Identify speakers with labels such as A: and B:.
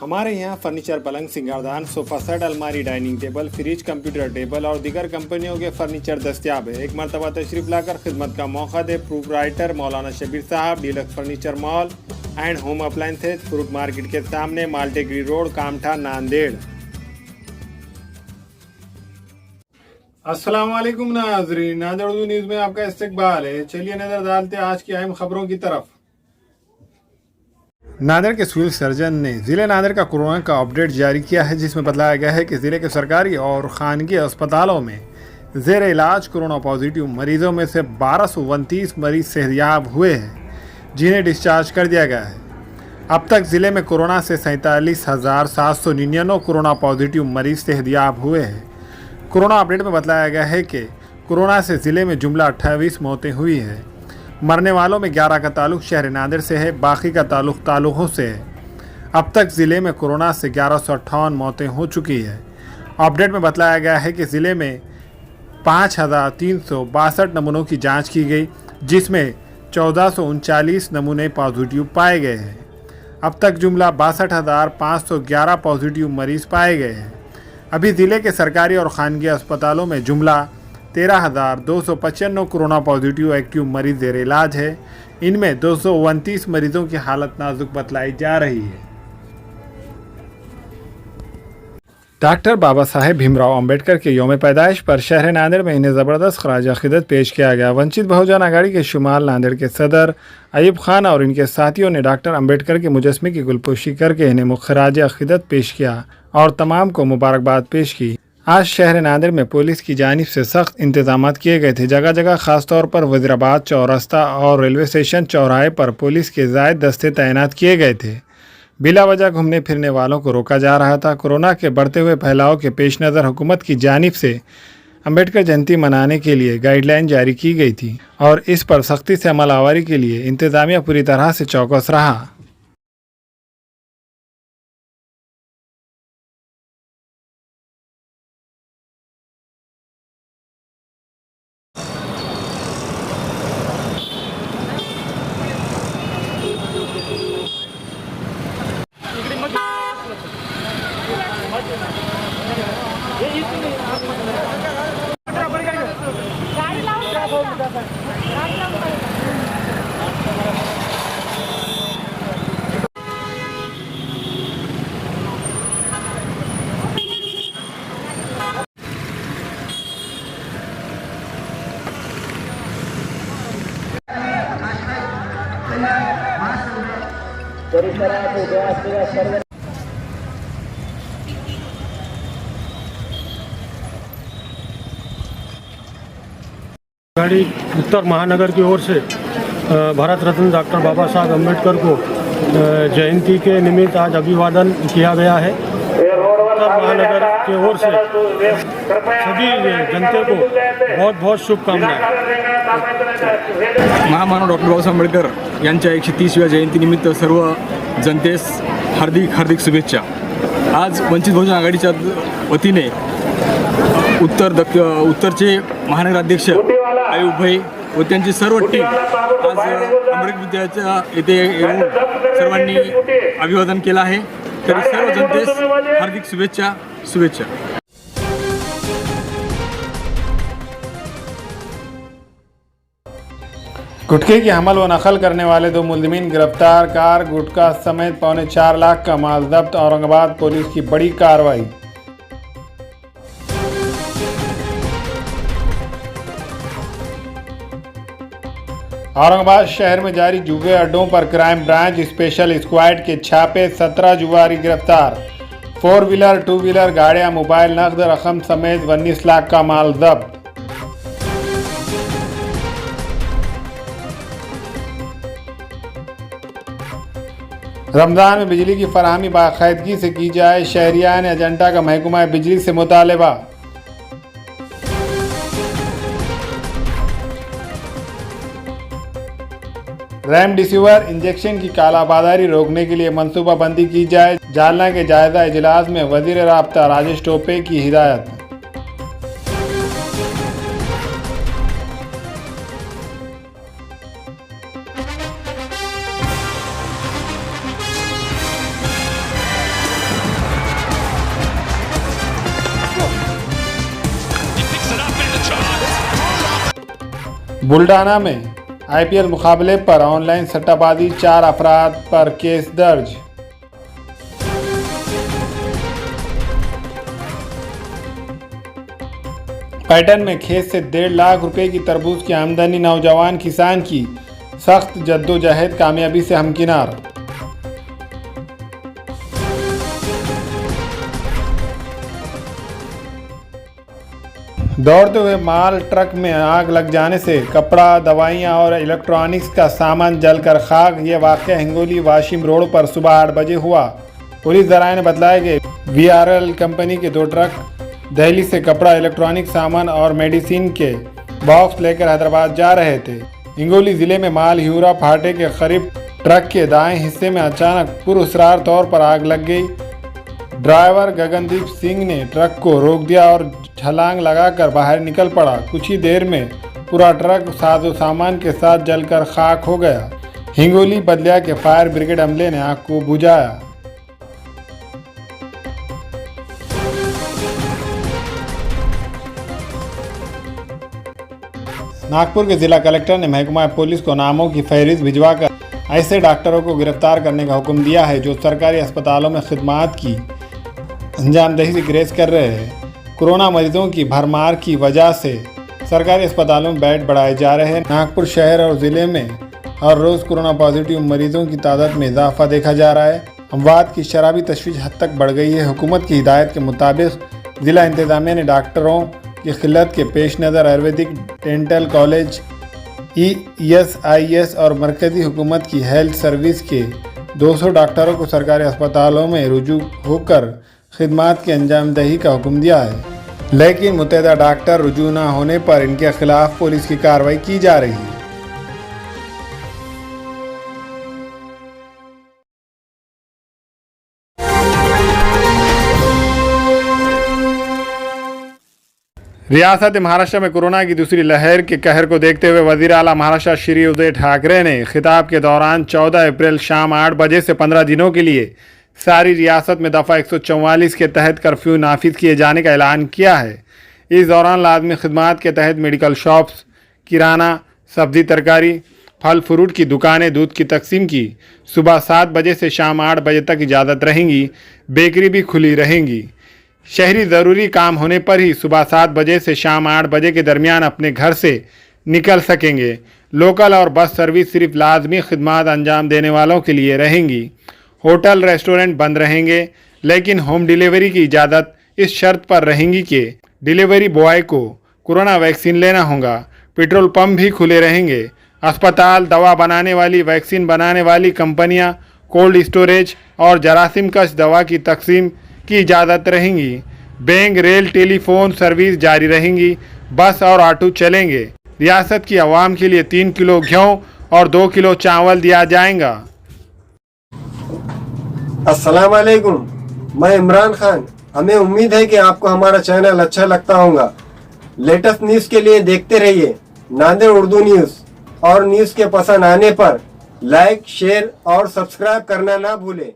A: हमारे यहाँ फर्नीचर पलंग, सिंगारदान, सोफा सेट, अलमारी, dining table, fridge, computer table और दीगर कंपनियों के फर्नीचर दस्तियाब है। एक मरतबा तशरीफ लाकर खिदमत का मौका दे। प्रोप्राइटर मौलाना शबीर साहब, deluxe furniture mall and home appliances, fruit market के सामने, माल्टेगिरी रोड, कामठा, नांदेड़। अस्सलाम वालेकुम नाज़रीन, नांदेड़ उर्दू न्यूज़ में आपका इस्तकबाल है। चलिए नजर डालते हैं आज की अहम खबरों की तरफ। नांदेड़ के सिविल सर्जन ने ज़िले नांदेड़ का कोरोना का अपडेट जारी किया है, जिसमें बताया गया है कि ज़िले के सरकारी और खानगी अस्पतालों में ज़ेर इलाज कोरोना पॉजिटिव मरीजों में से 1229 मरीज सेहतयाब हुए हैं, जिन्हें डिस्चार्ज कर दिया गया है। अब तक ज़िले में कोरोना से 47,799 कोरोना पॉजिटिव मरीज सेहतयाब हुए हैं। कोरोना अपडेट में बताया गया है कि कोरोना से ज़िले में जुमला 28 मौतें हुई हैं। मरने वालों में 11 का ताल्लुक शहर नांदेड़ से है, बाकी का ताल्लुक तालुकों से है। अब तक ज़िले में कोरोना से 1158 मौतें हो चुकी है। अपडेट में बताया गया है कि ज़िले में 5,362 नमूनों की जांच की गई, जिसमें 1439 नमूने पॉजिटिव पाए गए हैं। अब तक जुमला 62,511 पॉजिटिव मरीज़ पाए गए हैं। अभी ज़िले के सरकारी और खानगी अस्पतालों में जुमला 13,295 कोरोना पॉजिटिव एक्टिव मरीज ज़ेर इलाज है। इनमें 229 मरीजों की हालत नाजुक बतलाई जा रही है। डॉक्टर बाबा साहेब भीमराव अंबेडकर के यौम पैदाइश पर शहर नांदेड़ में इन्हें ज़बरदस्त खराज अक़ीदत पेश किया गया। वंचित बहुजन आघाड़ी के शुमाल नांदेड़ के सदर अयूब खान और इनके साथियों ने डॉक्टर अंबेडकर के मुजस्मे की गुलपोशी करके इन्हें खराज अक़ीदत पेश किया और तमाम को मुबारकबाद पेश की। आज शहर नांदेड़ में पुलिस की जानिब से सख्त इंतजाम किए गए थे। जगह जगह खासतौर पर वज़ीराबाद चौरस्ता और रेलवे स्टेशन चौराहे पर पुलिस के ज़ायद दस्ते तैनात किए गए थे। बिला वजह घूमने फिरने वालों को रोका जा रहा था। कोरोना के बढ़ते हुए फैलाव के पेश नज़र हुकूमत की जानिब से अंबेडकर जयंती मनाने के लिए गाइडलाइन जारी की गई थी और इस पर सख्ती से अमल आवारी के लिए इंतज़ामिया पूरी तरह से चौकस रहा।
B: गाड़ी उत्तर महानगर की ओर से भारत रत्न डॉक्टर बाबा साहब अम्बेडकर को जयंती के निमित्त आज अभिवादन किया गया है। उत्तर महानगर की ओर से सभी जनता को बहुत बहुत शुभकामनाएं।
C: महामानव डॉक्टर बाबासाहेब आंबेडकर यांच्या 130व्या जयंतीनिमित्त सर्व जनतेस हार्दिक शुभेच्छा। आज वंचित बहुजन आघाडीच्या वतीने उत्तरचे महानगराध्यक्ष अयूब भाई व त्यांची सर्व टीम आज आंबेडकर विद्यालयाच्या येथे येऊन सर्वांनी अभिवादन केलं आहे। तरी सर्व जनतेस हार्दिक शुभेच्छा।
A: गुटखे की हमल व नकल करने वाले 2 मुलजिमीन गिरफ्तार। कार गुटखा समेत 4.25 लाख का माल जब्त। औरंगाबाद पुलिस की बड़ी कार्रवाई। औरंगाबाद शहर में जारी जुए अड्डों पर क्राइम ब्रांच स्पेशल स्क्वाड के छापे। 17 जुआरी गिरफ्तार। 4 व्हीलर 2 व्हीलर गाड़ियां, मोबाइल, नकद रकम समेत 19 लाख का माल जब्त। रमज़ान में बिजली की फराहमी बाकायदगी से की जाए। शहरियान एजेंडा का महकमा बिजली से मुतालबा। रेमडेसिविर इंजेक्शन की कालाबाजारी रोकने के लिए मनसूबाबंदी की जाए। जालना के जायजा इजलास में वजीर राब्ता राजेश टोपे की हिदायत। बुल्डाना में आईपीएल मुकाबले पर ऑनलाइन सट्टाबाजी 4 अफराद पर केस दर्ज। पैटर्न में खेत से 1.5 लाख रुपए की तरबूज की आमदनी नौजवान किसान की सख्त जद्दोजहद कामयाबी से हमकिनार। दौड़ते हुए माल ट्रक में आग लग जाने से कपड़ा, दवाइयां और इलेक्ट्रॉनिक्स का सामान जलकर खाक। ये वाक़या हिंगोली वाशिम रोड पर सुबह 8 बजे हुआ। पुलिस ज़राए ने बताया कि वीआरएल कंपनी के 2 ट्रक दिल्ली से कपड़ा, इलेक्ट्रॉनिक सामान और मेडिसिन के बॉक्स लेकर हैदराबाद जा रहे थे। हिंगोली ज़िले में माल ह्यूरा फाटे के करीब ट्रक के दाएं हिस्से में अचानक पुरअसरार तौर पर आग लग गई। ड्राइवर गगनदीप सिंह ने ट्रक को रोक दिया और छलांग लगाकर बाहर निकल पड़ा। कुछ ही देर में पूरा ट्रक साजो सामान के साथ जलकर खाक हो गया। हिंगोली बदलिया के फायर ब्रिगेड अमले ने आग को बुझाया। नागपुर के जिला कलेक्टर ने महकमा पुलिस को नामों की फहरिस्त भिजवाकर ऐसे डॉक्टरों को गिरफ्तार करने का हुक्म दिया है जो सरकारी अस्पतालों में खिदमात की अंजामदही से ग्रेज कर रहे हैं। कोरोना मरीजों की भरमार की वजह से सरकारी अस्पतालों में बेड बढ़ाए जा रहे हैं। नागपुर शहर और ज़िले में हर रोज़ कोरोना पॉजिटिव मरीजों की तादाद में इजाफा देखा जा रहा है। अमवात की शराबी तशवीश हद तक बढ़ गई है। हुकूमत की हिदायत के मुताबिक ज़िला इंतज़ामिया ने डॉक्टरों की किल्लत के पेश नज़र आयुर्वेदिक डेंटल कॉलेज, ESIS और मरकज़ी हुकूमत की हेल्थ सर्विस के 200 डॉक्टरों को सरकारी अस्पतालों में रुजू होकर खिदमात की अंजामदही का हुक्म दिया है, लेकिन मुतहदा डॉक्टर रुजू न होने पर इनके खिलाफ पुलिस की कार्रवाई की जा रही है। रियासत महाराष्ट्र में कोरोना की दूसरी लहर के कहर को देखते हुए वज़ीर आला महाराष्ट्र श्री उद्धव ठाकरे ने खिताब के दौरान 14 अप्रैल शाम 8 बजे से 15 दिनों के लिए सारी रियासत में दफ़ा 144 के तहत कर्फ्यू नाफिज किए जाने का ऐलान किया है। इस दौरान लाजमी खिदमात के तहत मेडिकल शॉप्स, किराना, सब्जी तरकारी, फल फ्रूट की दुकानें दूध की तकसीम की सुबह 7 बजे से शाम 8 बजे तक इजाज़त रहेंगी। बेकरी भी खुली रहेंगी। शहरी ज़रूरी काम होने पर ही सुबह 7 बजे से शाम 8 बजे के दरमियान अपने घर से निकल सकेंगे। लोकल और बस सर्विस सिर्फ लाजमी खिदमात अंजाम देने वालों के लिए रहेंगी। होटल रेस्टोरेंट बंद रहेंगे, लेकिन होम डिलीवरी की इजाज़त इस शर्त पर रहेंगी कि डिलीवरी बॉय को कोरोना वैक्सीन लेना होगा। पेट्रोल पंप भी खुले रहेंगे। अस्पताल, दवा बनाने वाली, वैक्सीन बनाने वाली कंपनियां, कोल्ड स्टोरेज और जरासीम कश दवा की तकसीम की इजाज़त रहेंगी। बैंक, रेल, टेलीफोन सर्विस जारी रहेंगी। बस और ऑटो चलेंगे। रियासत की आवाम के लिए 3 किलो गेहूँ और 2 किलो चावल दिया जाएगा।
D: अस्सलाम वालेकुम, मैं इमरान खान। हमें उम्मीद है कि आपको हमारा चैनल अच्छा लगता होगा। लेटेस्ट न्यूज़ के लिए देखते रहिए नांदेड़ उर्दू न्यूज़, और न्यूज़ के पसंद आने पर लाइक, शेयर और सब्सक्राइब करना ना भूलें।